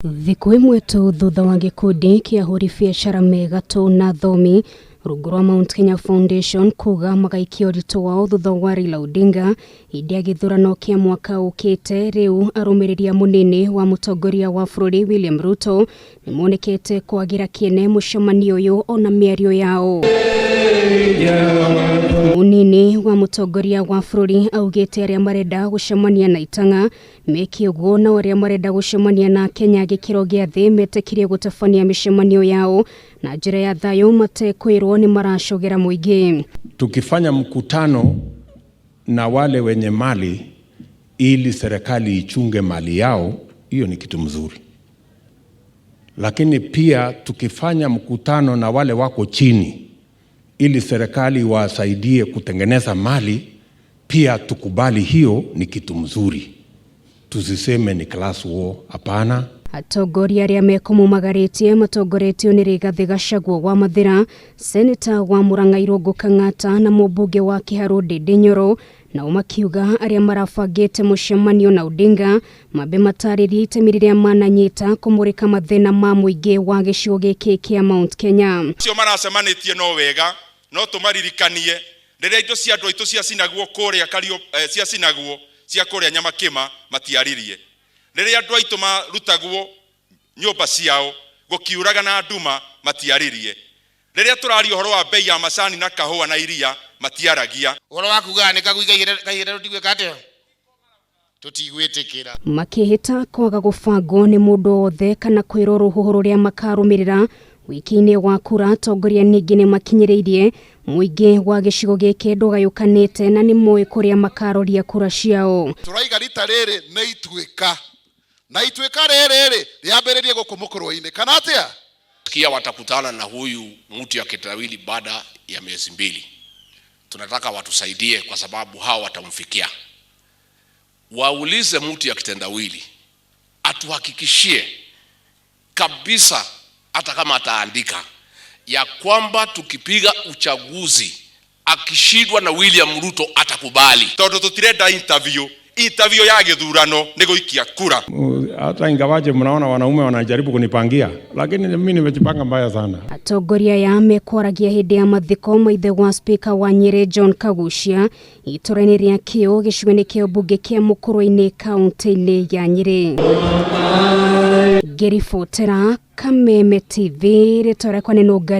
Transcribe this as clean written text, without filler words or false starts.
Thikũ imwe tu thutha wa gikundi kia ahuri biacara me gatu na athomi rungu rwa Mt.Kenya Foundation kuga magaikio ũritũ wao thutha wa Raila Odinga hĩndĩ ya githurano kia mwaka ukite, riu arũmĩrĩri Munini wa mutongoria wa bururi William Ruto nimonekete kwagira kiene mucemanio uyu ona mĩario yao. Munini wa mutongoria wa bururi augite aria marenda gucemania na Tanga meki uguo na aria marenda gucemania na Kenya gikiro gia thi metekirie gutabania micemanio yao na njira ya thayo matekwirwo ni maracogera muingi. Tukifanya mkutano na wale wenye mali ili serikali ichunge mali yao, hiyo ni kitu mzuri. Lakini pia tukifanya mkutano na wale wako chini ili serikali wasaidie kutengeneza mali, pia tukubali, hiyo ni kitu mzuri. Tusiseme ni class war, hapana. Atongoria aria mekumumagaritie matongoretio ni Rigathi Gachagua wa Mathira, seneta wa Murang'a gukang'ata na mubunge wa Kiharu Nyoro, na umakiuga aria marabangite mucemanio na Odinga mabe mataririe itemi riria mananyita kumurika mathina ma muingi wa gicigo giki kia Mount Kenya. Cio maracemanitie no wega, no tumaririkanie riria indo cia andu aitu cia cinagwo kuria kario cia cinagwo cia kuria nyama kima matiaririe. Riria andu aitu marutagwo nyumba ciao gukiuraga na nduma matiaririe. Riria turaria uhoro wa bei ya macani na kahua na iria matiaragia. Uhoro wa kuga ni kaguigaire rutigwe kate tutigwitikira makihita kwaga gubangwo ni mundu othe kana kwirwo ruhuho ruria makarumirira wiki-ini wa kura. Atongoria ningi ni makinyiriirie muingi wa gicigo giki ndugayukanite na ni moe kuria makaroria kura ciao. Turaiga rita riri na itweka riri riambiririe gukumukurwo-ini kana atia kia watakutana na huyu mtu ya kitawili baada ya miezi 2. Tunataka watusaidie kwa sababu hao watamfikia. Waulize mtu ya kitendawili atuhakikishie kabisa, hata kama ataandika ya kwamba tukipiga uchaguzi akishindwa na William Ruto atakubali. Tondu tutirenda interview ya githurano ni guikia kura. Hata ingawaje mnaona wanaume wanajaribu kunipangia, lakini mimi nimejipanga mbaya sana. Atongoria ya mekwaragia hindi ya mathiko maithe wa speaker wa Nyeri John Kagucia itura-ini ria Kio gicigo-ini kia bunge kia Mukuru-ini kaunti-ini ya Nyeri. Ngiribotera Kameme TV ritora kwa neno